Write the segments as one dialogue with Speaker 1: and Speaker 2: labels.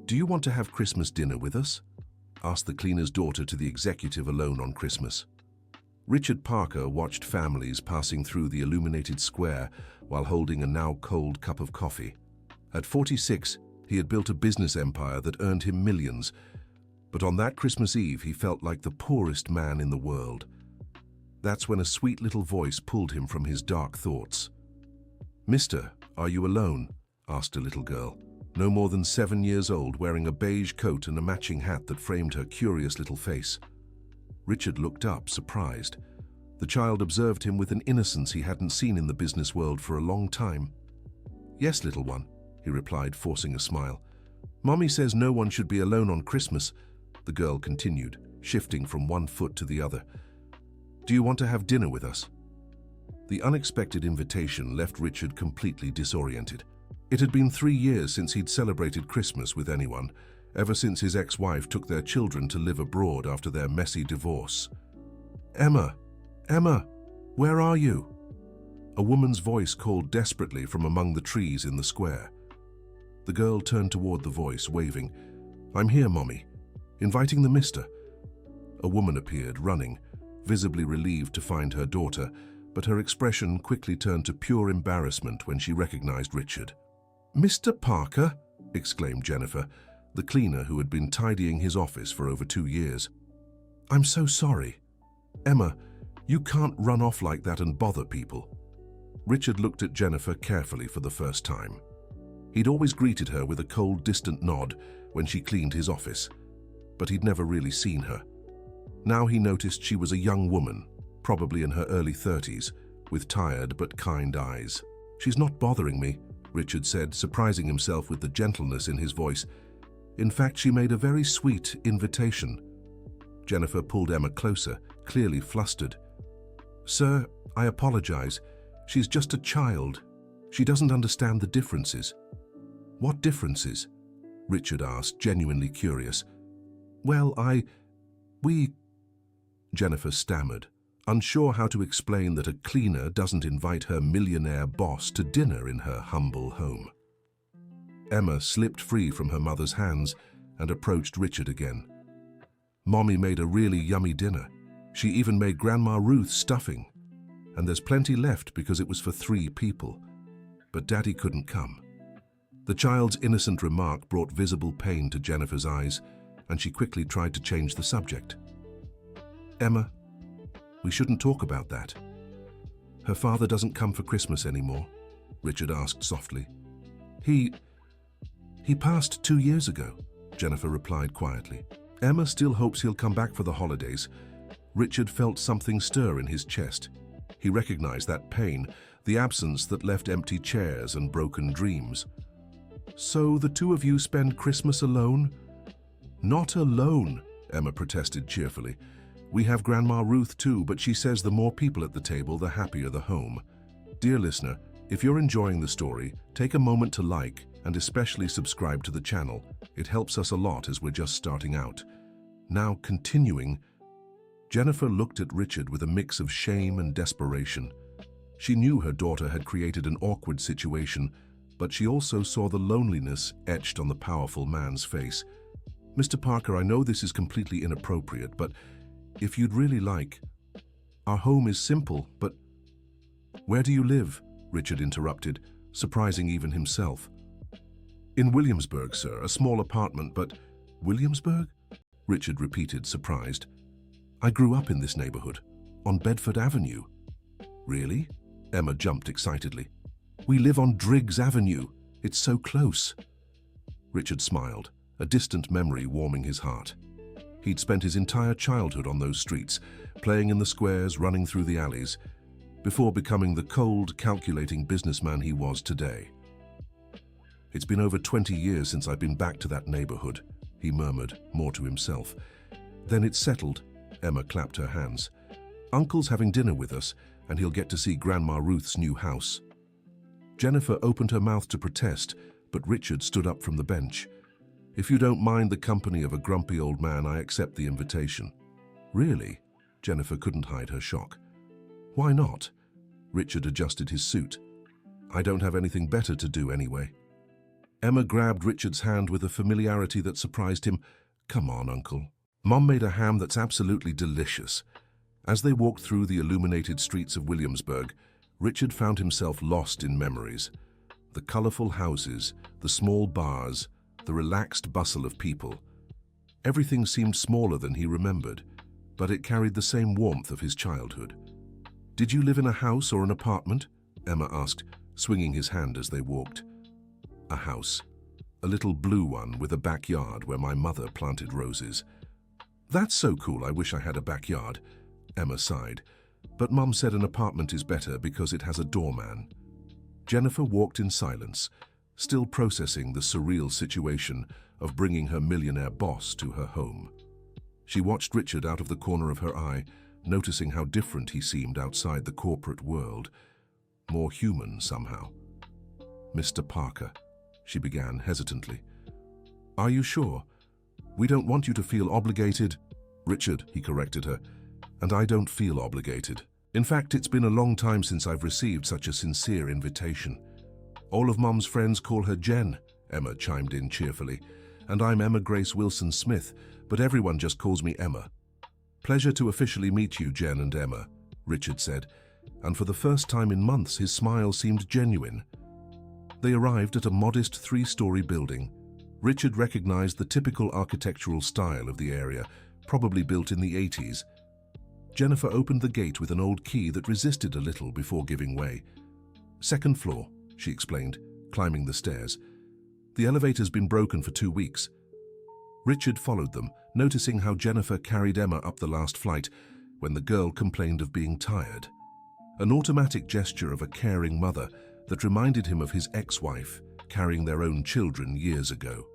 Speaker 1: "Do you want to have Christmas dinner with us?" asked the cleaner's daughter to the executive alone on Christmas. Richard Parker watched families passing through the illuminated square while holding a now cold cup of coffee. At 46, he had built a business empire that earned him millions, but on that Christmas Eve he felt like the poorest man in the world. That's when a sweet little voice pulled him from his dark thoughts. "Mister, are you alone?" asked a little girl, no more than 7 years old, wearing a beige coat and a matching hat that framed her curious little face. Richard looked up, surprised. The child observed him with an innocence he hadn't seen in the business world for a long time. "Yes, little one," he replied, forcing a smile. "Mommy says no one should be alone on Christmas," the girl continued, shifting from one foot to the other. "Do you want to have dinner with us?" The unexpected invitation left Richard completely disoriented. It had been 3 years since he'd celebrated Christmas with anyone, ever since his ex-wife took their children to live abroad after their messy divorce. "Emma! Emma! Where are you?" A woman's voice called desperately from among the trees in the square. The girl turned toward the voice, waving. "I'm here, Mommy. Inviting the mister." A woman appeared, running, visibly relieved to find her daughter, but her expression quickly turned to pure embarrassment when she recognized Richard. "Mr. Parker!" exclaimed Jennifer, the cleaner who had been tidying his office for over 2 years. "I'm so sorry. Emma, you can't run off like that and bother people." Richard looked at Jennifer carefully for the first time. He'd always greeted her with a cold, distant nod when she cleaned his office, but he'd never really seen her. Now he noticed she was a young woman, probably in her early 30s, with tired but kind eyes. "She's not bothering me," Richard said, surprising himself with the gentleness in his voice. "In fact, she made a very sweet invitation." Jennifer pulled Emma closer, clearly flustered. "Sir, I apologize. She's just a child. She doesn't understand the differences." "What differences?" Richard asked, genuinely curious. "Well, we..." Jennifer stammered, unsure how to explain that a cleaner doesn't invite her millionaire boss to dinner in her humble home. Emma slipped free from her mother's hands and approached Richard again. "Mommy made a really yummy dinner. She even made Grandma Ruth stuffing. And there's plenty left because it was for 3 people. But Daddy couldn't come." The child's innocent remark brought visible pain to Jennifer's eyes, and she quickly tried to change the subject. "Emma, we shouldn't talk about that. Her father doesn't come for Christmas anymore," Richard asked softly. He passed 2 years ago," Jennifer replied quietly. "Emma still hopes he'll come back for the holidays." Richard felt something stir in his chest. He recognized that pain, the absence that left empty chairs and broken dreams. "So the 2 of you spend Christmas alone?" "Not alone," Emma protested cheerfully. "We have Grandma Ruth too, but she says the more people at the table, the happier the home." Dear listener, if you're enjoying the story, take a moment to like and especially subscribe to the channel. It helps us a lot as we're just starting out. Now, continuing, Jennifer looked at Richard with a mix of shame and desperation. She knew her daughter had created an awkward situation, but she also saw the loneliness etched on the powerful man's face. "Mr. Parker, I know this is completely inappropriate, but if you'd really like, our home is simple, but..." "Where do you live?" Richard interrupted, surprising even himself. "In Williamsburg, sir, a small apartment, but..." "Williamsburg?" Richard repeated, surprised. "I grew up in this neighborhood, on Bedford Avenue." "Really?" Emma jumped excitedly. "We live on Driggs Avenue. It's so close." Richard smiled, a distant memory warming his heart. He'd spent his entire childhood on those streets, playing in the squares, running through the alleys, before becoming the cold, calculating businessman he was today. "It's been over 20 years since I've been back to that neighborhood," he murmured, more to himself. "Then it's settled." Emma clapped her hands. "Uncle's having dinner with us, and he'll get to see Grandma Ruth's new house." Jennifer opened her mouth to protest, but Richard stood up from the bench. "If you don't mind the company of a grumpy old man, I accept the invitation." "Really?" Jennifer couldn't hide her shock. "Why not?" Richard adjusted his suit. "I don't have anything better to do anyway." Emma grabbed Richard's hand with a familiarity that surprised him. "Come on, Uncle. Mom made a ham that's absolutely delicious." As they walked through the illuminated streets of Williamsburg, Richard found himself lost in memories. The colorful houses, the small bars, the relaxed bustle of people. Everything seemed smaller than he remembered, but it carried the same warmth of his childhood. "Did you live in a house or an apartment?" Emma asked, swinging his hand as they walked. "A house. A little blue one with a backyard where my mother planted roses." "That's so cool, I wish I had a backyard," Emma sighed. "But Mum said an apartment is better because it has a doorman." Jennifer walked in silence, still processing the surreal situation of bringing her millionaire boss to her home. She watched Richard out of the corner of her eye, noticing how different he seemed outside the corporate world. More human somehow. "Mr. Parker," she began hesitantly. "Are you sure? We don't want you to feel obligated." "Richard," he corrected her, "and I don't feel obligated. In fact, it's been a long time since I've received such a sincere invitation." "All of Mum's friends call her Jen," Emma chimed in cheerfully, "and I'm Emma Grace Wilson Smith, but everyone just calls me Emma." "Pleasure to officially meet you, Jen and Emma," Richard said, and for the first time in months his smile seemed genuine. They arrived at a modest 3-story building. Richard recognized the typical architectural style of the area, probably built in the 80s. Jennifer opened the gate with an old key that resisted a little before giving way. "Second floor," she explained, climbing the stairs. "The elevator's been broken for 2 weeks." Richard followed them, noticing how Jennifer carried Emma up the last flight when the girl complained of being tired. An automatic gesture of a caring mother that reminded him of his ex-wife carrying their own children years ago.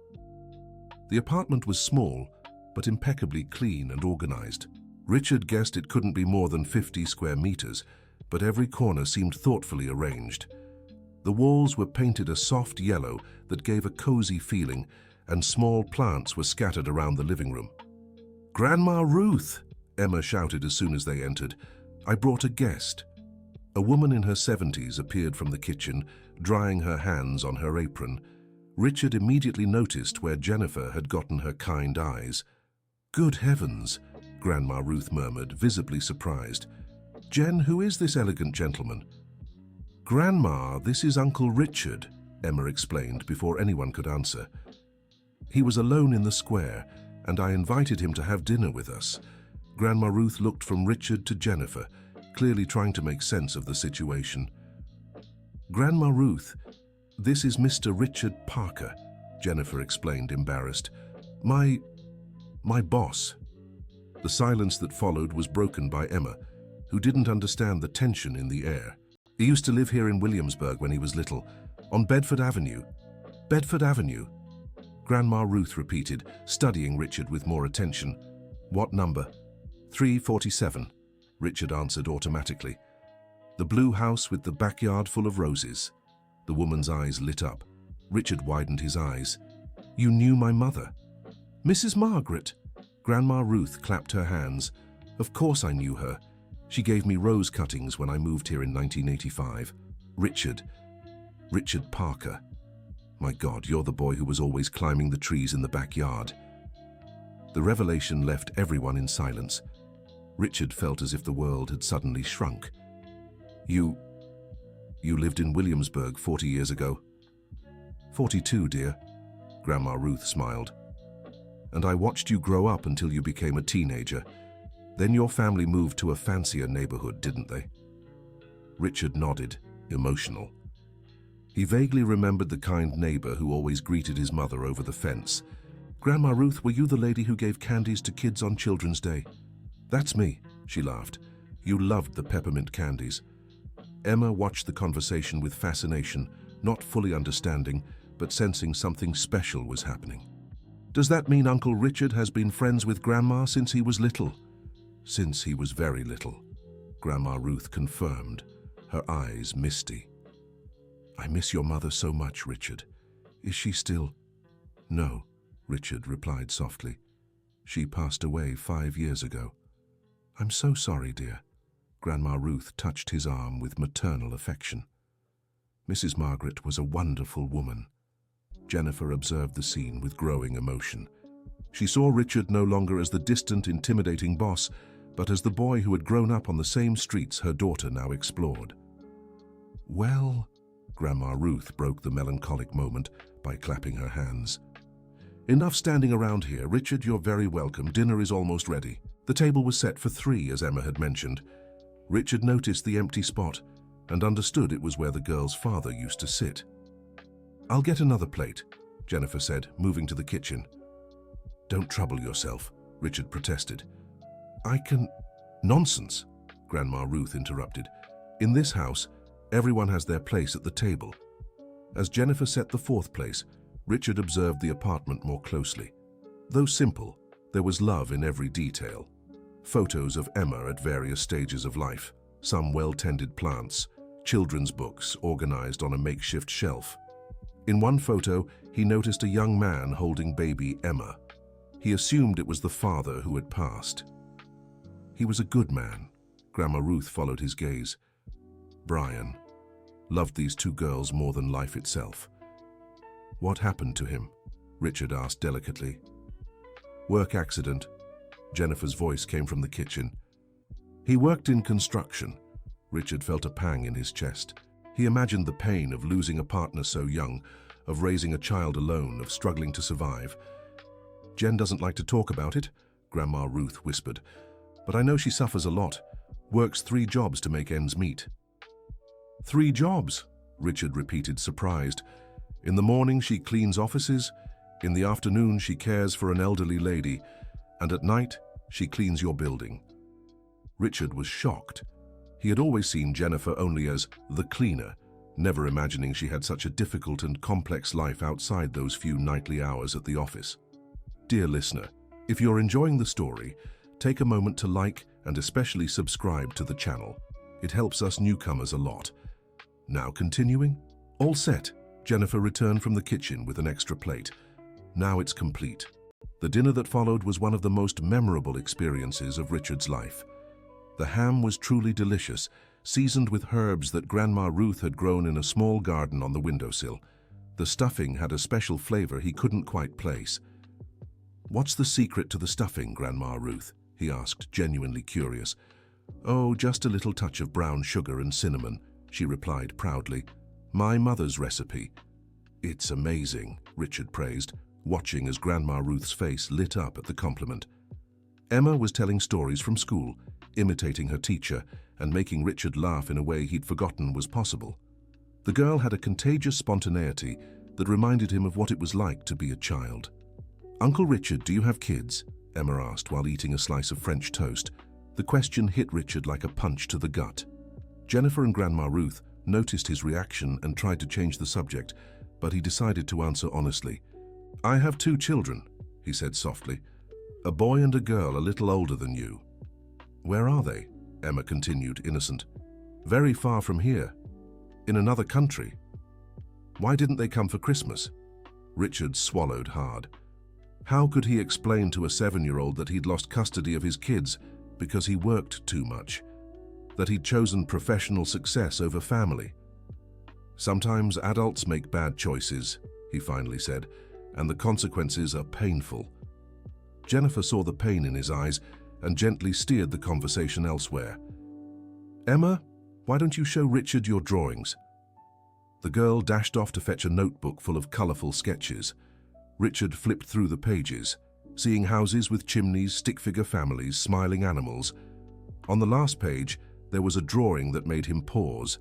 Speaker 1: The apartment was small, but impeccably clean and organized. Richard guessed it couldn't be more than 50 square meters, but every corner seemed thoughtfully arranged. The walls were painted a soft yellow that gave a cozy feeling, and small plants were scattered around the living room. "Grandma Ruth!" Emma shouted as soon as they entered. "I brought a guest." A woman in her 70s appeared from the kitchen, drying her hands on her apron. Richard immediately noticed where Jennifer had gotten her kind eyes. "Good heavens," Grandma Ruth murmured, visibly surprised. "Jen, who is this elegant gentleman?" "Grandma, this is Uncle Richard," Emma explained before anyone could answer. "He was alone in the square, and I invited him to have dinner with us." Grandma Ruth looked from Richard to Jennifer, clearly trying to make sense of the situation. "Grandma Ruth, this is Mr. Richard Parker," Jennifer explained, embarrassed. My boss." The silence that followed was broken by Emma, who didn't understand the tension in the air. "He used to live here in Williamsburg when he was little, on Bedford Avenue." "Bedford Avenue," Grandma Ruth repeated, studying Richard with more attention. "What number?" 347, Richard answered automatically. "The blue house with the backyard full of roses." The woman's eyes lit up. Richard widened his eyes. "You knew my mother?" "Mrs. Margaret." Grandma Ruth clapped her hands. "Of course I knew her. She gave me rose cuttings when I moved here in 1985. Richard Parker. My God, you're the boy who was always climbing the trees in the backyard." The revelation left everyone in silence. Richard felt as if the world had suddenly shrunk. You lived in Williamsburg 40 years ago?" 42, dear," Grandma Ruth smiled. "And I watched you grow up until you became a teenager. Then your family moved to a fancier neighborhood, didn't they?" Richard nodded, emotional. He vaguely remembered the kind neighbor who always greeted his mother over the fence. "Grandma Ruth, were you the lady who gave candies to kids on Children's Day?" "That's me," she laughed. "You loved the peppermint candies." Emma watched the conversation with fascination, not fully understanding, but sensing something special was happening. "Does that mean Uncle Richard has been friends with Grandma since he was little?" "Since he was very little," Grandma Ruth confirmed, her eyes misty. "I miss your mother so much, Richard. Is she still?" "No," Richard replied softly. "She passed away 5 years ago." "I'm so sorry, dear." Grandma Ruth touched his arm with maternal affection. "Mrs. Margaret was a wonderful woman." Jennifer observed the scene with growing emotion. She saw Richard no longer as the distant, intimidating boss, but as the boy who had grown up on the same streets her daughter now explored. "Well," Grandma Ruth broke the melancholic moment by clapping her hands. "Enough standing around here. Richard, you're very welcome. Dinner is almost ready." The table was set for 3, as Emma had mentioned. Richard noticed the empty spot and understood it was where the girl's father used to sit. "I'll get another plate," Jennifer said, moving to the kitchen. "Don't trouble yourself," Richard protested. "I can—" "Nonsense," Grandma Ruth interrupted. "In this house, everyone has their place at the table." As Jennifer set the 4th place, Richard observed the apartment more closely. Though simple, there was love in every detail. Photos of Emma at various stages of life, some well-tended plants, children's books organized on a makeshift shelf. In one photo, he noticed a young man holding baby Emma. He assumed it was the father who had passed. He was a good man. Grandma Ruth followed his gaze. Brian loved these 2 girls more than life itself. "What happened to him?" Richard asked delicately. "Work accident." Jennifer's voice came from the kitchen. "He worked in construction." Richard felt a pang in his chest. He imagined the pain of losing a partner so young, of raising a child alone, of struggling to survive. "Jen doesn't like to talk about it," Grandma Ruth whispered. "But I know she suffers a lot. Works 3 jobs to make ends meet." "3 jobs?" Richard repeated, surprised. "In the morning she cleans offices, in the afternoon she cares for an elderly lady, and at night she cleans your building." Richard was shocked. He had always seen Jennifer only as the cleaner, never imagining she had such a difficult and complex life outside those few nightly hours at the office. Dear listener, if you're enjoying the story, take a moment to like and especially subscribe to the channel. It helps us newcomers a lot. Now continuing? All set. Jennifer returned from the kitchen with an extra plate. Now it's complete. The dinner that followed was one of the most memorable experiences of Richard's life. The ham was truly delicious, seasoned with herbs that Grandma Ruth had grown in a small garden on the windowsill. The stuffing had a special flavor he couldn't quite place. "What's the secret to the stuffing, Grandma Ruth?" he asked, genuinely curious. "Oh, just a little touch of brown sugar and cinnamon," she replied proudly. "My mother's recipe." "It's amazing," Richard praised, watching as Grandma Ruth's face lit up at the compliment. Emma was telling stories from school, imitating her teacher, and making Richard laugh in a way he'd forgotten was possible. The girl had a contagious spontaneity that reminded him of what it was like to be a child. "Uncle Richard, do you have kids?" Emma asked while eating a slice of French toast. The question hit Richard like a punch to the gut. Jennifer and Grandma Ruth noticed his reaction and tried to change the subject, but he decided to answer honestly. "I have 2 children," he said softly. "A boy and a girl a little older than you." "Where are they?" Emma continued, innocent. "Very far from here. In another country." "Why didn't they come for Christmas?" Richard swallowed hard. How could he explain to a 7-year-old that he'd lost custody of his kids because he worked too much? That he'd chosen professional success over family? "Sometimes adults make bad choices," he finally said, "and the consequences are painful." Jennifer saw the pain in his eyes and gently steered the conversation elsewhere. "Emma, why don't you show Richard your drawings?" The girl dashed off to fetch a notebook full of colorful sketches. Richard flipped through the pages, seeing houses with chimneys, stick-figure families, smiling animals. On the last page, there was a drawing that made him pause.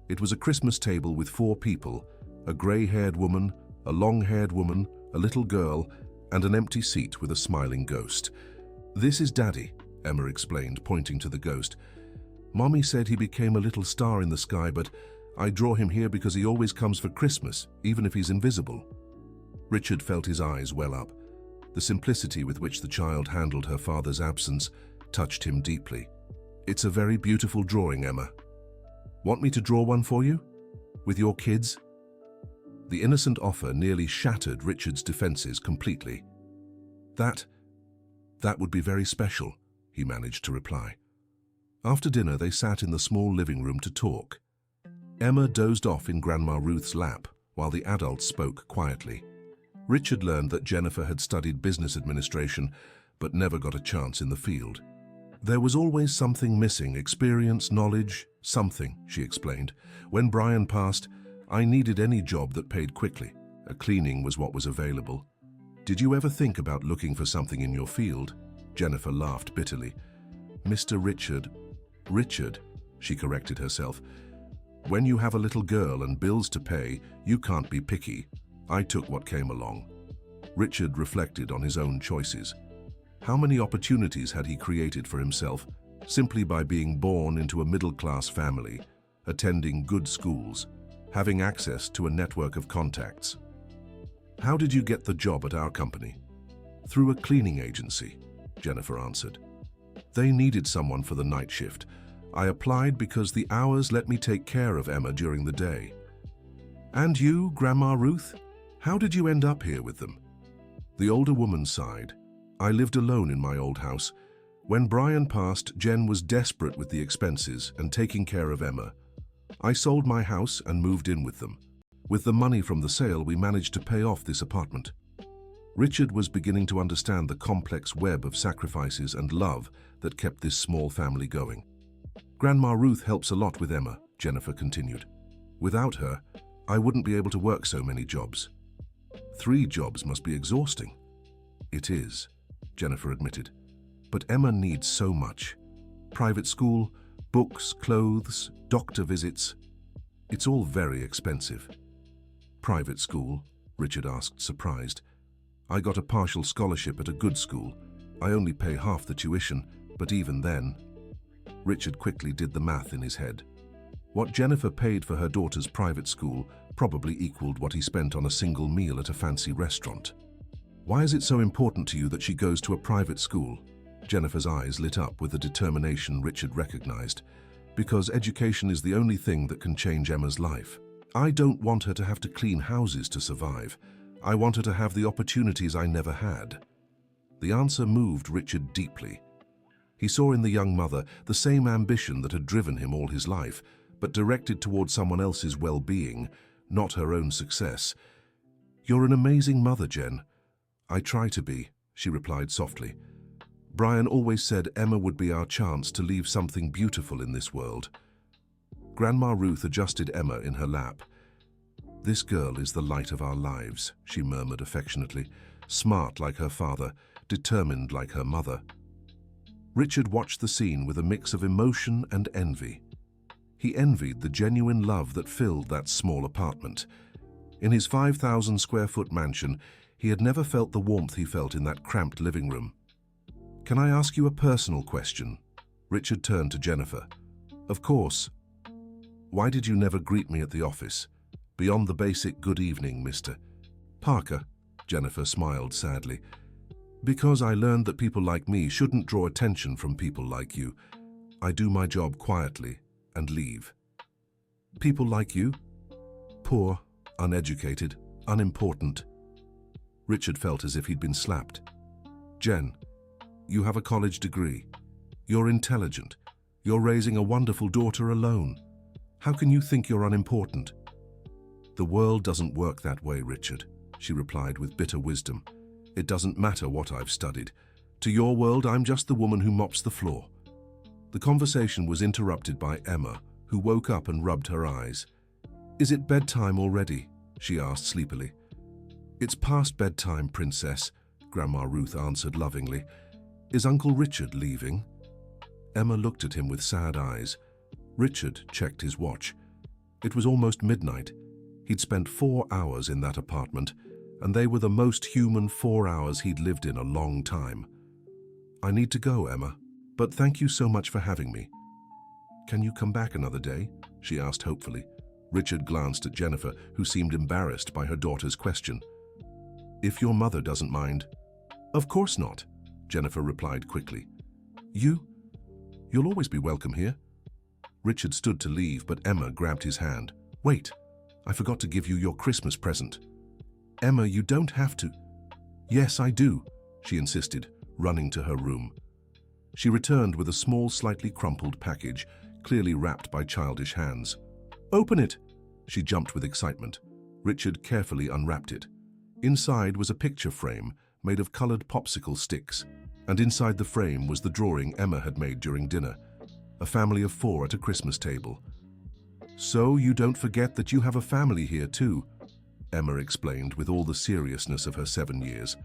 Speaker 1: It was a Christmas table with 4 people, a gray-haired woman, a long-haired woman, a little girl, and an empty seat with a smiling ghost. "This is Daddy," Emma explained, pointing to the ghost. "Mommy said he became a little star in the sky, but I draw him here because he always comes for Christmas, even if he's invisible." Richard felt his eyes well up. The simplicity with which the child handled her father's absence touched him deeply. "It's a very beautiful drawing, Emma. Want me to draw one for you? With your kids?" The innocent offer nearly shattered Richard's defenses completely. That would be very special," he managed to reply. After dinner, they sat in the small living room to talk. Emma dozed off in Grandma Ruth's lap, while the adults spoke quietly. Richard learned that Jennifer had studied business administration, but never got a chance in the field. There was always something missing, experience, knowledge, something, she explained. When Brian passed, I needed any job that paid quickly. A cleaning was what was available. Did you ever think about looking for something in your field? Jennifer laughed bitterly. Mr. Richard, she corrected herself. When you have a little girl and bills to pay, you can't be picky. I took what came along. Richard reflected on his own choices. How many opportunities had he created for himself simply by being born into a middle-class family, attending good schools, having access to a network of contacts? How did you get the job at our company? Through a cleaning agency, Jennifer answered. They needed someone for the night shift. I applied because the hours let me take care of Emma during the day. And you, Grandma Ruth? How did you end up here with them? The older woman sighed. I lived alone in my old house. When Brian passed, Jen was desperate with the expenses and taking care of Emma. I sold my house and moved in with them. With the money from the sale, we managed to pay off this apartment. Richard was beginning to understand the complex web of sacrifices and love that kept this small family going. Grandma Ruth helps a lot with Emma, Jennifer continued. Without her, I wouldn't be able to work so many jobs. 3 jobs must be exhausting. It is, Jennifer admitted. But Emma needs so much. Private school, books, clothes, doctor visits. It's all very expensive. Private school? Richard asked, surprised. I got a partial scholarship at a good school. I only pay half the tuition, but even then. Richard quickly did the math in his head. What Jennifer paid for her daughter's private school probably equaled what he spent on a single meal at a fancy restaurant. Why is it so important to you that she goes to a private school? Jennifer's eyes lit up with the determination Richard recognized. Because education is the only thing that can change Emma's life. I don't want her to have to clean houses to survive. I want her to have the opportunities I never had. The answer moved Richard deeply. He saw in the young mother the same ambition that had driven him all his life, but directed toward someone else's well-being, not her own success. You're an amazing mother, Jen. I try to be, she replied softly. Brian always said Emma would be our chance to leave something beautiful in this world. Grandma Ruth adjusted Emma in her lap. This girl is the light of our lives, she murmured affectionately, smart like her father, determined like her mother. Richard watched the scene with a mix of emotion and envy. He envied the genuine love that filled that small apartment. In his 5,000 square foot mansion, he had never felt the warmth he felt in that cramped living room. Can I ask you a personal question? Richard turned to Jennifer. Of course. Why did you never greet me at the office? Beyond the basic good evening, Mr. Parker, Jennifer smiled sadly. Because I learned that people like me shouldn't draw attention from people like you. I do my job quietly and leave. People like you? Poor, uneducated, unimportant. Richard felt as if he'd been slapped. Jen, you have a college degree. You're intelligent. You're raising a wonderful daughter alone. How can you think you're unimportant? The world doesn't work that way, Richard, she replied with bitter wisdom. It doesn't matter what I've studied. To your world, I'm just the woman who mops the floor. The conversation was interrupted by Emma, who woke up and rubbed her eyes. Is it bedtime already? She asked sleepily. It's past bedtime, Princess, Grandma Ruth answered lovingly. Is Uncle Richard leaving? Emma looked at him with sad eyes. Richard checked his watch. It was almost midnight. He'd spent 4 hours in that apartment, and they were the most human 4 hours he'd lived in a long time. I need to go, Emma, but thank you so much for having me. Can you come back another day? She asked hopefully. Richard glanced at Jennifer, who seemed embarrassed by her daughter's question. If your mother doesn't mind. Of course not, Jennifer replied quickly. You'll always be welcome here. Richard stood to leave, but Emma grabbed his hand. Wait, I forgot to give you your Christmas present. Emma, you don't have to. Yes, I do, she insisted, running to her room. She returned with a small, slightly crumpled package, clearly wrapped by childish hands. Open it! She jumped with excitement. Richard carefully unwrapped it. Inside was a picture frame made of colored popsicle sticks, and inside the frame was the drawing Emma had made during dinner, a family of 4 at a Christmas table. "So you don't forget that you have a family here too," Emma explained with all the seriousness of her 7 years.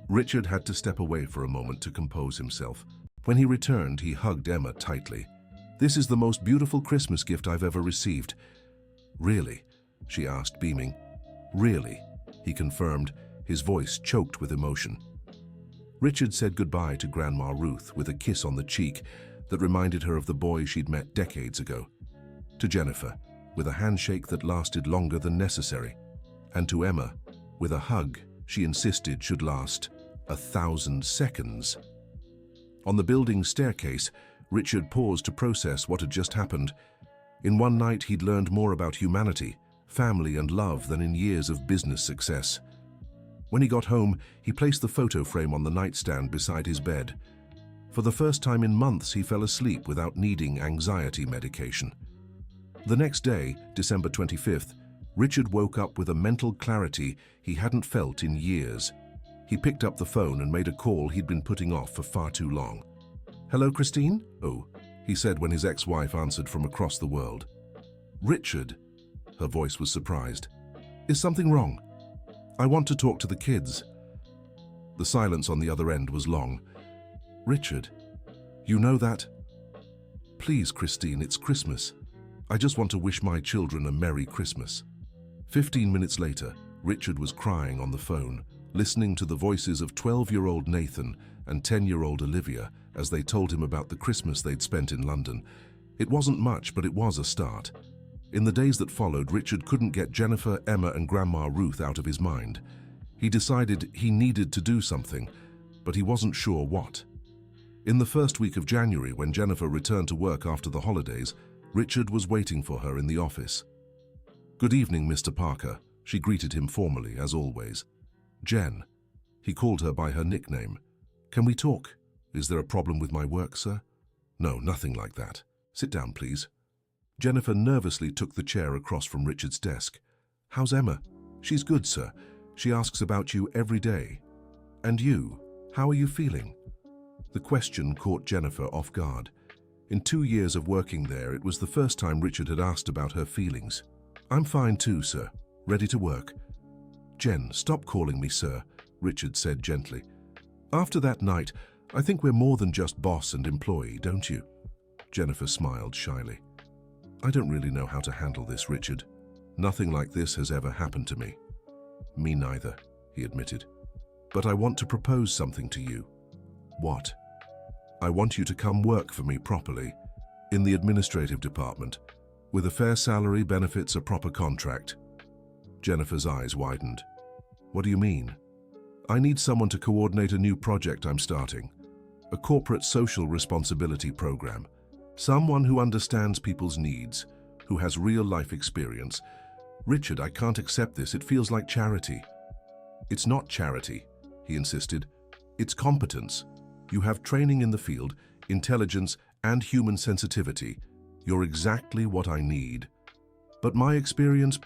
Speaker 1: Richard had to step away for a moment to compose himself. When he returned, he hugged Emma tightly. "This is the most beautiful Christmas gift I've ever received." "Really?" she asked, beaming. "Really," he confirmed, his voice choked with emotion. Richard said goodbye to Grandma Ruth with a kiss on the cheek that reminded her of the boy she'd met decades ago. To Jennifer, with a handshake that lasted longer than necessary. And to Emma, with a hug she insisted should last 1,000 seconds. On the building's staircase, Richard paused to process what had just happened. In one night, he'd learned more about humanity, family, and love than in years of business success. When he got home, he placed the photo frame on the nightstand beside his bed. For the first time in months, he fell asleep without needing anxiety medication. The next day, December 25th, Richard woke up with a mental clarity he hadn't felt in years. He picked up the phone and made a call he'd been putting off for far too long. "Hello, Christine?" "Oh," he said when his ex-wife answered from across the world. "Richard," her voice was surprised. "Is something wrong? I want to talk to the kids." The silence on the other end was long. "Richard, you know that?" "Please, Christine, it's Christmas. I just want to wish my children a Merry Christmas." 15 minutes later, Richard was crying on the phone, listening to the voices of 12-year-old Nathan and 10-year-old Olivia as they told him about the Christmas they'd spent in London. It wasn't much, but it was a start. In the days that followed, Richard couldn't get Jennifer, Emma, and Grandma Ruth out of his mind. He decided he needed to do something, but he wasn't sure what. In the first week of January, when Jennifer returned to work after the holidays, Richard was waiting for her in the office. "Good evening, Mr. Parker," she greeted him formally, as always. "Jen." He called her by her nickname. "Can we talk? Is there a problem with my work, sir?" "No, nothing like that. Sit down, please." Jennifer nervously took the chair across from Richard's desk. "How's Emma?" "She's good, sir. She asks about you every day." "And you? How are you feeling?" The question caught Jennifer off guard. In 2 years of working there, it was the first time Richard had asked about her feelings. "I'm fine too, sir. Ready to work." "Jen, stop calling me sir," Richard said gently. "After that night, I think we're more than just boss and employee, don't you?" Jennifer smiled shyly. "I don't really know how to handle this, Richard. Nothing like this has ever happened to me." "Me neither," he admitted. "But I want to propose something to you." "What?" "I want you to come work for me properly, in the administrative department, with a fair salary, benefits, a proper contract." Jennifer's eyes widened. "What do you mean?" "I need someone to coordinate a new project I'm starting. A corporate social responsibility program. Someone who understands people's needs, who has real-life experience. Richard, I can't accept this. It feels like charity." "It's not charity," he insisted. "It's competence. You have training in the field, intelligence, and human sensitivity. You're exactly what I need." "But my experience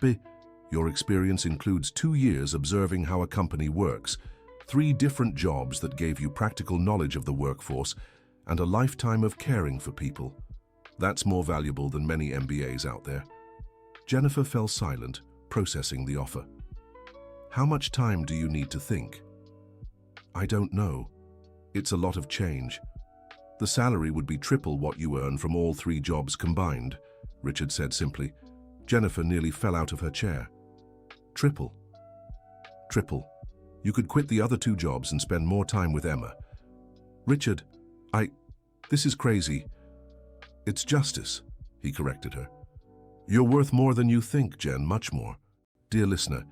Speaker 1: Your experience includes 2 years observing how a company works, 3 different jobs that gave you practical knowledge of the workforce, and a lifetime of caring for people. That's more valuable than many MBAs out there." Jennifer fell silent, processing the offer. "How much time do you need to think?" "I don't know. It's a lot of change. The salary would be triple what you earn from all 3 jobs combined," Richard said simply. Jennifer nearly fell out of her chair. "Triple?" "Triple. You could quit the other 2 jobs and spend more time with Emma." "Richard, this is crazy." "It's justice," he corrected her. "You're worth more than you think, Jen, much more." Dear listener,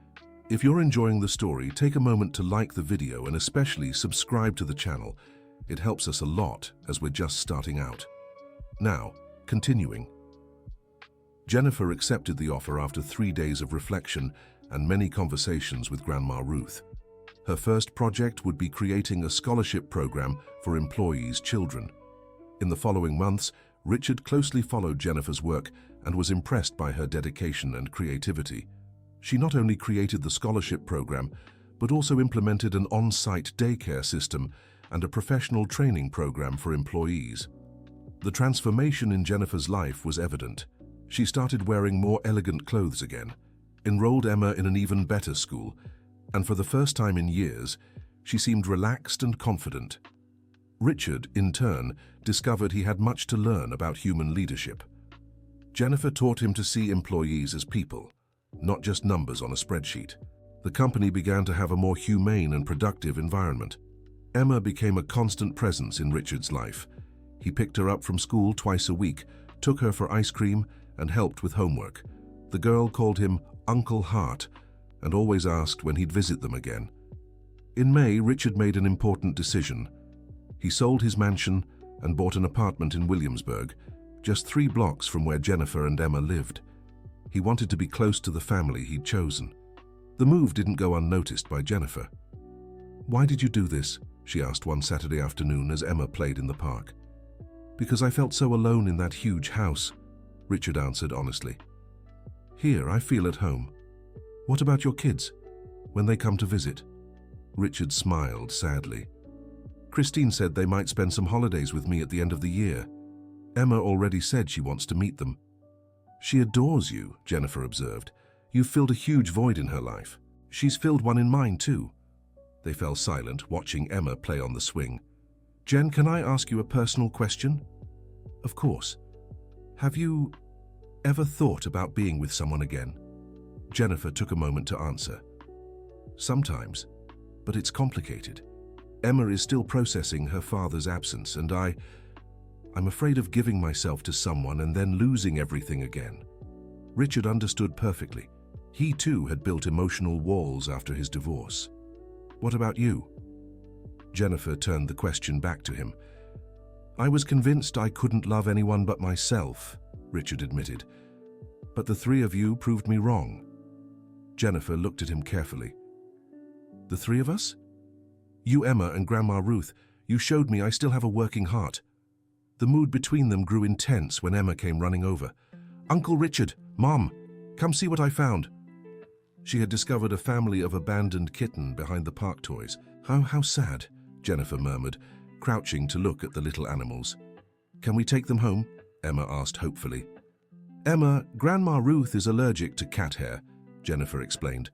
Speaker 1: if you're enjoying the story, take a moment to like the video and especially subscribe to the channel. It helps us a lot as we're just starting out. Now, continuing. Jennifer accepted the offer after 3 days of reflection and many conversations with Grandma Ruth. Her first project would be creating a scholarship program for employees' children. In the following months, Richard closely followed Jennifer's work and was impressed by her dedication and creativity. She not only created the scholarship program, but also implemented an on-site daycare system and a professional training program for employees. The transformation in Jennifer's life was evident. She started wearing more elegant clothes again, enrolled Emma in an even better school, and for the first time in years, she seemed relaxed and confident. Richard, in turn, discovered he had much to learn about human leadership. Jennifer taught him to see employees as people, not just numbers on a spreadsheet. The company began to have a more humane and productive environment. Emma became a constant presence in Richard's life. He picked her up from school twice a week, took her for ice cream, and helped with homework. The girl called him Uncle Hart and always asked when he'd visit them again. In May, Richard made an important decision. He sold his mansion and bought an apartment in Williamsburg, just 3 blocks from where Jennifer and Emma lived. He wanted to be close to the family he'd chosen. The move didn't go unnoticed by Jennifer. "Why did you do this?" she asked one Saturday afternoon as Emma played in the park. "Because I felt so alone in that huge house," Richard answered honestly. "Here, I feel at home. What about your kids, when they come to visit?" Richard smiled sadly. "Christine said they might spend some holidays with me at the end of the year. Emma already said she wants to meet them." "She adores you," Jennifer observed. "You've filled a huge void in her life. She's filled one in mine too." They fell silent, watching Emma play on the swing. "Jen, can I ask you a personal question?" "Of course. Have you ever thought about being with someone again?" Jennifer took a moment to answer. "Sometimes, but it's complicated. Emma is still processing her father's absence, and I'm afraid of giving myself to someone and then losing everything again." Richard understood perfectly. He too had built emotional walls after his divorce. "What about you?" Jennifer turned the question back to him. "I was convinced I couldn't love anyone but myself," Richard admitted. "But the 3 of you proved me wrong." Jennifer looked at him carefully. "The 3 of us? You, Emma, and Grandma Ruth, you showed me I still have a working heart." The mood between them grew intense when Emma came running over. "Uncle Richard, Mom, come see what I found." She had discovered a family of abandoned kitten behind the park toys. How sad," Jennifer murmured, crouching to look at the little animals. "Can we take them home?" Emma asked hopefully. "Emma, Grandma Ruth is allergic to cat hair," Jennifer explained.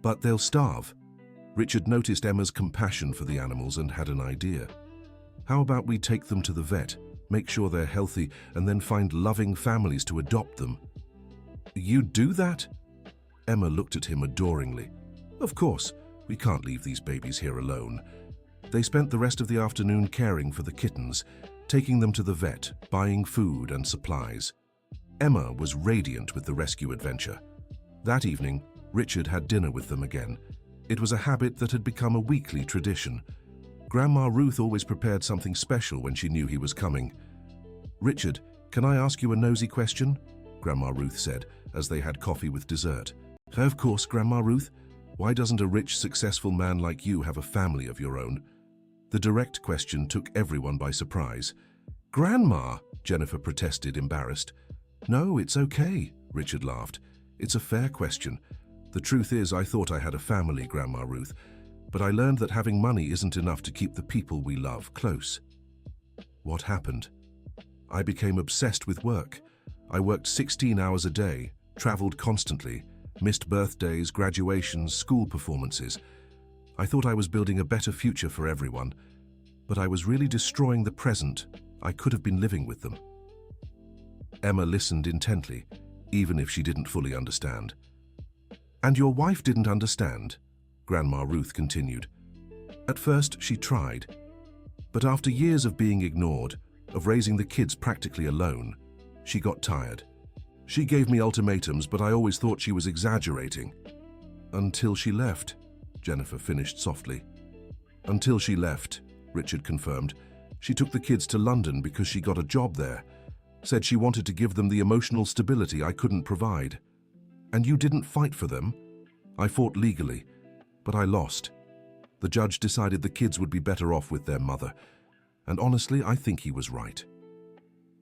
Speaker 1: "But they'll starve." Richard noticed Emma's compassion for the animals and had an idea. "How about we take them to the vet, make sure they're healthy, and then find loving families to adopt them?" "You'd do that?" Emma looked at him adoringly. "Of course, we can't leave these babies here alone." They spent the rest of the afternoon caring for the kittens, taking them to the vet, buying food and supplies. Emma was radiant with the rescue adventure. That evening, Richard had dinner with them again. It was a habit that had become a weekly tradition. Grandma Ruth always prepared something special when she knew he was coming. "Richard, can I ask you a nosy question?" Grandma Ruth said, as they had coffee with dessert. "Of course, Grandma Ruth. Why doesn't a rich, successful man like you have a family of your own?" The direct question took everyone by surprise. "Grandma," Jennifer protested, embarrassed. "No, it's okay," Richard laughed. "It's a fair question. The truth is, I thought I had a family, Grandma Ruth, but I learned that having money isn't enough to keep the people we love close." "What happened?" "I became obsessed with work. I worked 16 hours a day, traveled constantly, missed birthdays, graduations, school performances. I thought I was building a better future for everyone, but I was really destroying the present I could have been living with them." Emma listened intently, even if she didn't fully understand. "And your wife didn't understand?" Grandma Ruth continued. "At first, she tried. But after years of being ignored, of raising the kids practically alone, she got tired. She gave me ultimatums, but I always thought she was exaggerating. Until she left," Jennifer finished softly. "Until she left," Richard confirmed. "She took the kids to London because she got a job there. Said she wanted to give them the emotional stability I couldn't provide." "And you didn't fight for them?" "I fought legally, but I lost. The judge decided the kids would be better off with their mother. And honestly, I think he was right."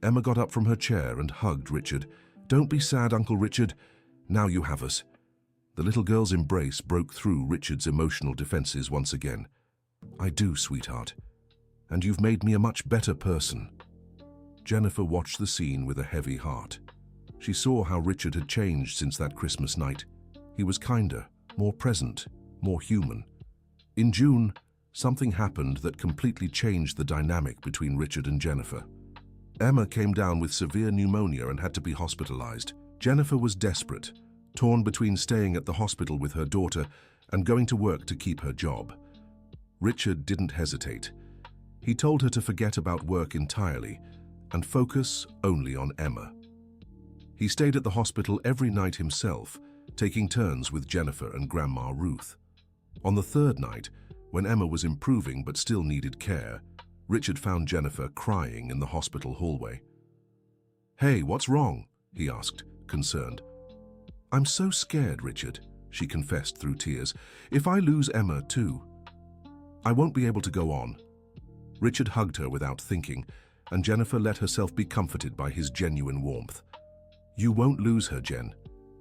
Speaker 1: Emma got up from her chair and hugged Richard. "Don't be sad, Uncle Richard. Now you have us. The little girl's embrace broke through Richard's emotional defenses once again. "I do, sweetheart. And you've made me a much better person." Jennifer watched the scene with a heavy heart. She saw how Richard had changed since that Christmas night. He was kinder, more present, more human. In June, something happened that completely changed the dynamic between Richard and Jennifer. Emma came down with severe pneumonia and had to be hospitalized. Jennifer was desperate, torn between staying at the hospital with her daughter and going to work to keep her job. Richard didn't hesitate. He told her to forget about work entirely and focus only on Emma. He stayed at the hospital every night himself, taking turns with Jennifer and Grandma Ruth. On the third night, when Emma was improving but still needed care, Richard found Jennifer crying in the hospital hallway. "Hey, what's wrong?" he asked, concerned. "I'm so scared, Richard," she confessed through tears. "If I lose Emma too, I won't be able to go on." Richard hugged her without thinking, and Jennifer let herself be comforted by his genuine warmth. "You won't lose her, Jen.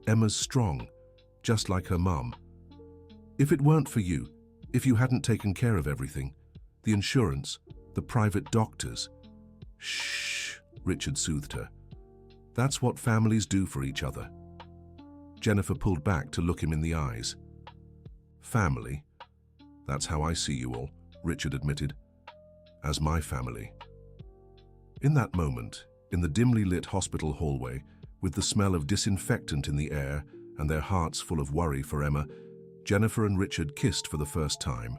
Speaker 1: Emma's strong, just like her mum. If it weren't for you, if you hadn't taken care of everything, the insurance, the private doctors..." "Shh," Richard soothed her. "That's what families do for each other." Jennifer pulled back to look him in the eyes. "Family? That's how I see you all," Richard admitted. "As my family." In that moment, in the dimly lit hospital hallway, with the smell of disinfectant in the air and their hearts full of worry for Emma, Jennifer and Richard kissed for the first time.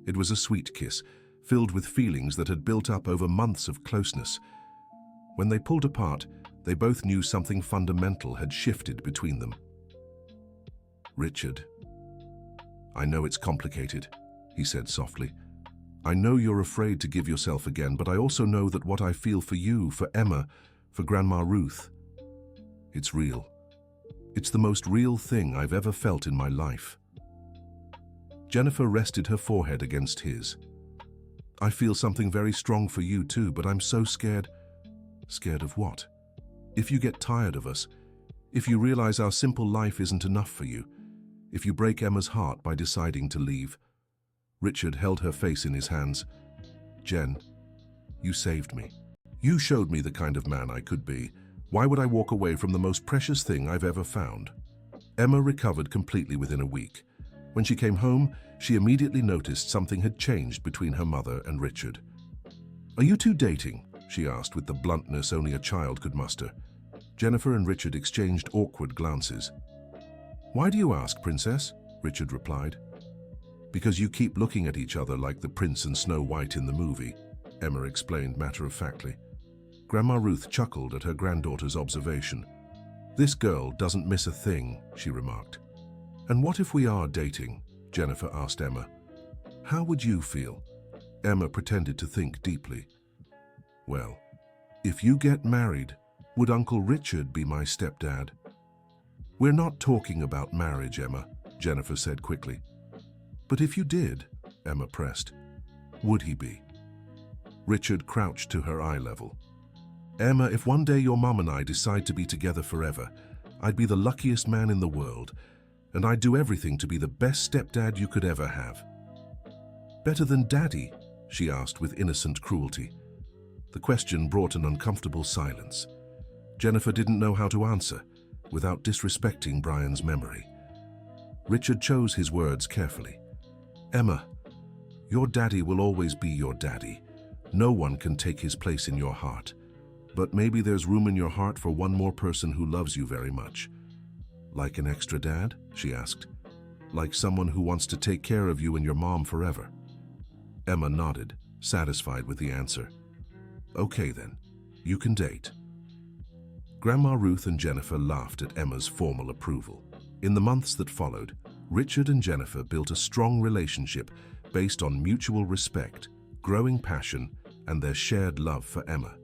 Speaker 1: It was a sweet kiss, filled with feelings that had built up over months of closeness. When they pulled apart, they both knew something fundamental had shifted between them. "Richard, I know it's complicated," he said softly. "I know you're afraid to give yourself again, but I also know that what I feel for you, for Emma, for Grandma Ruth, it's real. It's the most real thing I've ever felt in my life." Jennifer rested her forehead against his. "I feel something very strong for you too, but I'm so scared." "Scared of what?" "If you get tired of us, if you realize our simple life isn't enough for you, if you break Emma's heart by deciding to leave." Richard held her face in his hands. "Jen, you saved me. You showed me the kind of man I could be. Why would I walk away from the most precious thing I've ever found?" Emma recovered completely within a week. When she came home, she immediately noticed something had changed between her mother and Richard. "Are you two dating?" she asked with the bluntness only a child could muster. Jennifer and Richard exchanged awkward glances. "Why do you ask, Princess?" Richard replied. "Because you keep looking at each other like the Prince and Snow White in the movie," Emma explained matter-of-factly. Grandma Ruth chuckled at her granddaughter's observation. "This girl doesn't miss a thing," she remarked. "And what if we are dating?" Jennifer asked Emma. "How would you feel?" Emma pretended to think deeply. "Well, if you get married, would Uncle Richard be my stepdad?" "We're not talking about marriage, Emma," Jennifer said quickly. "But if you did," Emma pressed, "would he be?" Richard crouched to her eye level. "Emma, if one day your mom and I decide to be together forever, I'd be the luckiest man in the world, and I'd do everything to be the best stepdad you could ever have." "Better than Daddy?" she asked with innocent cruelty. The question brought an uncomfortable silence. Jennifer didn't know how to answer, without disrespecting Brian's memory. Richard chose his words carefully. "Emma, your daddy will always be your daddy. No one can take his place in your heart. But maybe there's room in your heart for one more person who loves you very much." "Like an extra dad?" she asked. "Like someone who wants to take care of you and your mom forever?" Emma nodded, satisfied with the answer. "Okay then, you can date." Grandma Ruth and Jennifer laughed at Emma's formal approval. In the months that followed, Richard and Jennifer built a strong relationship based on mutual respect, growing passion, and their shared love for Emma.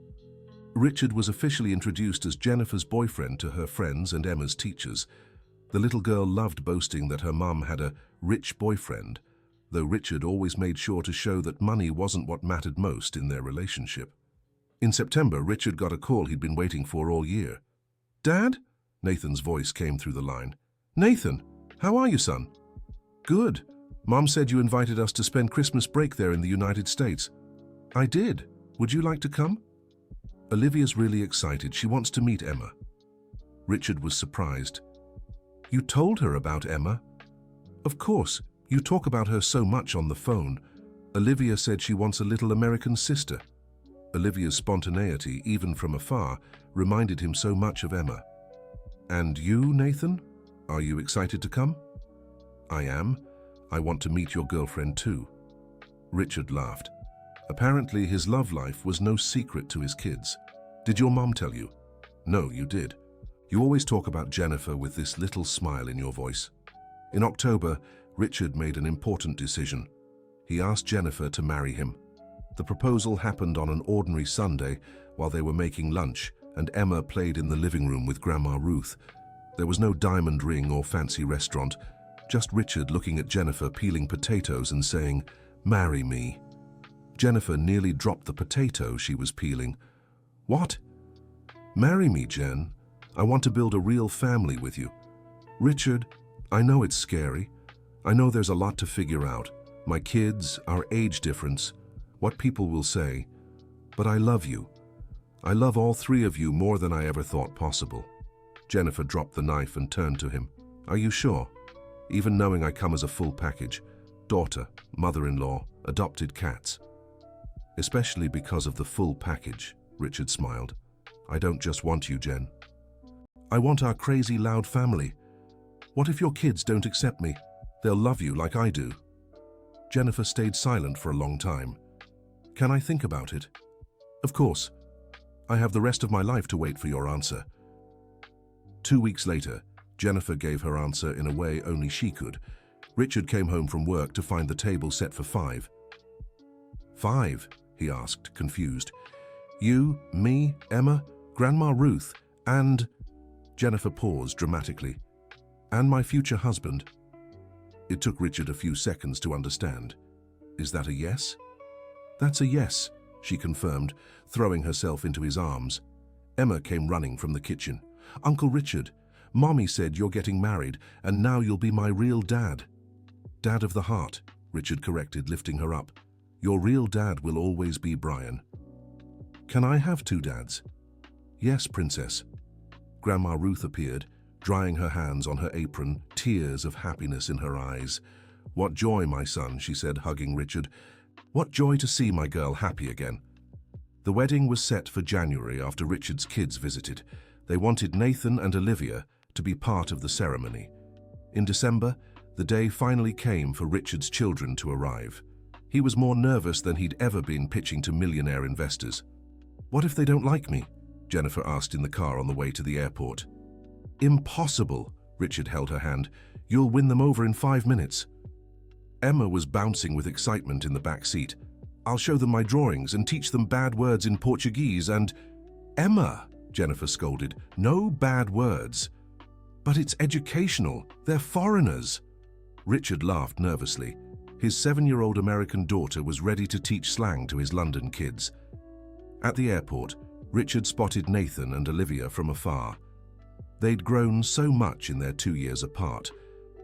Speaker 1: Richard was officially introduced as Jennifer's boyfriend to her friends and Emma's teachers. The little girl loved boasting that her mum had a rich boyfriend, though Richard always made sure to show that money wasn't what mattered most in their relationship. In September, Richard got a call he'd been waiting for all year. "Dad?" Nathan's voice came through the line. "Nathan, How are you, son? Good. Mom said you invited us to spend Christmas break there in the United States. I did. Would you like to come? Olivia's really excited. She wants to meet Emma. Richard was surprised. You told her about Emma? Of course. You talk about her so much on the phone. Olivia said she wants a little American sister. Olivia's spontaneity, even from afar, reminded him so much of Emma. And you, Nathan? Are you excited to come? I am. I want to meet your girlfriend too. Richard laughed. Apparently his love life was no secret to his kids. Did your mom tell you? No, you did. You always talk about Jennifer with this little smile in your voice. In October, Richard made an important decision. He asked Jennifer to marry him. The proposal happened on an ordinary Sunday while they were making lunch, and Emma played in the living room with Grandma Ruth. There was no diamond ring or fancy restaurant, just Richard looking at Jennifer peeling potatoes and saying, "Marry me." Jennifer nearly dropped the potato she was peeling. What? Marry me, Jen. I want to build a real family with you. Richard, I know it's scary. I know there's a lot to figure out. My kids, our age difference, what people will say. But I love you. I love all three of you more than I ever thought possible. Jennifer dropped the knife and turned to him. Are you sure? Even knowing I come as a full package, daughter, mother-in-law, adopted cats. Especially because of the full package, Richard smiled. I don't just want you, Jen. I want our crazy loud family. What if your kids don't accept me? They'll love you like I do. Jennifer stayed silent for a long time. Can I think about it? Of course. I have the rest of my life to wait for your answer. 2 weeks later, Jennifer gave her answer in a way only she could. Richard came home from work to find the table set for 5. 5? He asked, confused. You, me, Emma, Grandma Ruth, and... Jennifer paused dramatically. And my future husband. It took Richard a few seconds to understand. Is that a yes? That's a yes, she confirmed, throwing herself into his arms. Emma came running from the kitchen. Uncle Richard, Mommy said you're getting married, and now you'll be my real dad. Dad of the heart, Richard corrected, lifting her up. Your real dad will always be Brian. Can I have 2 dads? Yes, Princess. Grandma Ruth appeared, drying her hands on her apron, tears of happiness in her eyes. What joy, my son, she said, hugging Richard. What joy to see my girl happy again. The wedding was set for January after Richard's kids visited. They wanted Nathan and Olivia to be part of the ceremony. In December, the day finally came for Richard's children to arrive. He was more nervous than he'd ever been pitching to millionaire investors. What if they don't like me? Jennifer asked in the car on the way to the airport. Impossible, Richard held her hand. You'll win them over in 5 minutes. Emma was bouncing with excitement in the back seat. I'll show them my drawings and teach them bad words in Portuguese and... Emma, Jennifer scolded, no bad words. But it's educational. They're foreigners. Richard laughed nervously. His 7-year-old American daughter was ready to teach slang to his London kids. At the airport, Richard spotted Nathan and Olivia from afar. They'd grown so much in their 2 years apart.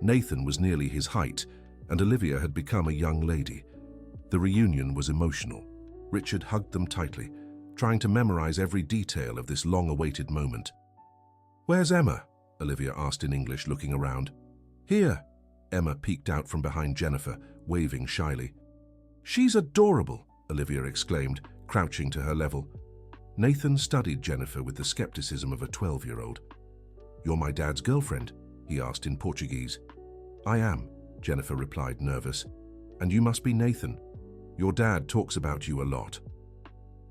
Speaker 1: Nathan was nearly his height, and Olivia had become a young lady. The reunion was emotional. Richard hugged them tightly, trying to memorize every detail of this long-awaited moment. Where's Emma? Olivia asked in English, looking around. Here. Emma peeked out from behind Jennifer, waving shyly. She's adorable, Olivia exclaimed, crouching to her level. Nathan studied Jennifer with the skepticism of a 12-year-old. You're my dad's girlfriend? He asked in Portuguese. I am, Jennifer replied, nervous. And you must be Nathan. Your dad talks about you a lot.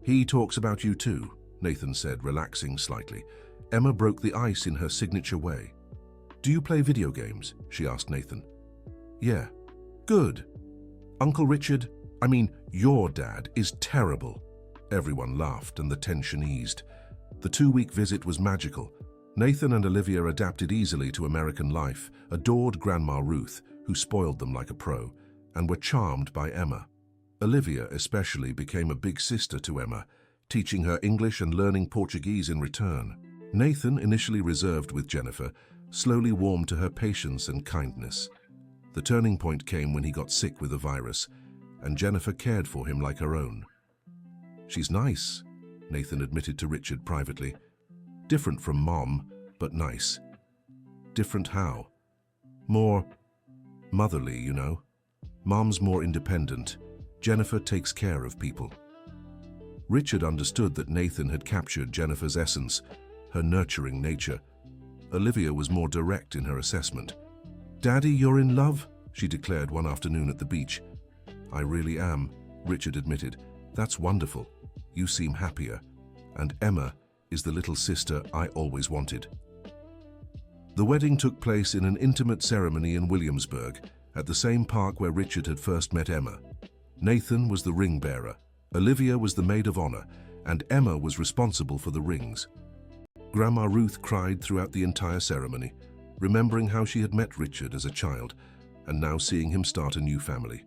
Speaker 1: He talks about you too, Nathan said, relaxing slightly. Emma broke the ice in her signature way. Do you play video games? She asked Nathan. Yeah. Good. Uncle Richard, your dad, is terrible. Everyone laughed and the tension eased. The 2-week visit was magical. Nathan and Olivia adapted easily to American life, adored Grandma Ruth, who spoiled them like a pro, and were charmed by Emma. Olivia especially became a big sister to Emma, teaching her English and learning Portuguese in return. Nathan, initially reserved with Jennifer, slowly warmed to her patience and kindness. The turning point came when he got sick with a virus, and Jennifer cared for him like her own. "She's nice," Nathan admitted to Richard privately. "Different from Mom, but nice." "Different how?" "More motherly, you know. Mom's more independent. Jennifer takes care of people." Richard understood that Nathan had captured Jennifer's essence, her nurturing nature. Olivia was more direct in her assessment. "Daddy, you're in love?" she declared one afternoon at the beach. "I really am," Richard admitted. "That's wonderful. You seem happier. And Emma is the little sister I always wanted." The wedding took place in an intimate ceremony in Williamsburg, at the same park where Richard had first met Emma. Nathan was the ring bearer, Olivia was the maid of honor, and Emma was responsible for the rings. Grandma Ruth cried throughout the entire ceremony, remembering how she had met Richard as a child and now seeing him start a new family.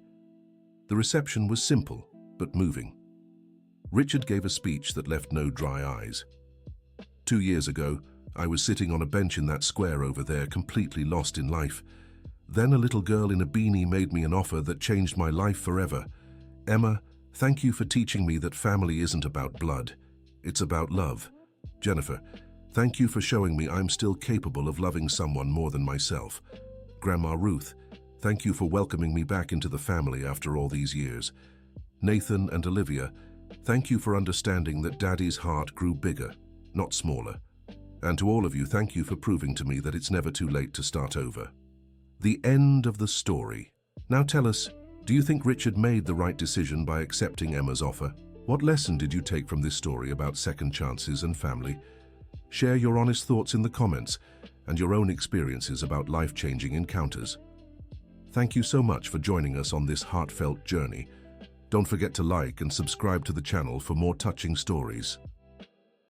Speaker 1: The reception was simple but moving. Richard gave a speech that left no dry eyes. "2 years ago, I was sitting on a bench in that square over there, completely lost in life. Then a little girl in a beanie made me an offer that changed my life forever. Emma, thank you for teaching me that family isn't about blood. It's about love. Jennifer, thank you for showing me I'm still capable of loving someone more than myself. Grandma Ruth, thank you for welcoming me back into the family after all these years. Nathan and Olivia, thank you for understanding that Daddy's heart grew bigger, not smaller. And to all of you, thank you for proving to me that it's never too late to start over." The end of the story. Now tell us, do you think Richard made the right decision by accepting Emma's offer? What lesson did you take from this story about second chances and family? Share your honest thoughts in the comments and your own experiences about life-changing encounters. Thank you so much for joining us on this heartfelt journey. Don't forget to like and subscribe to the channel for more touching stories.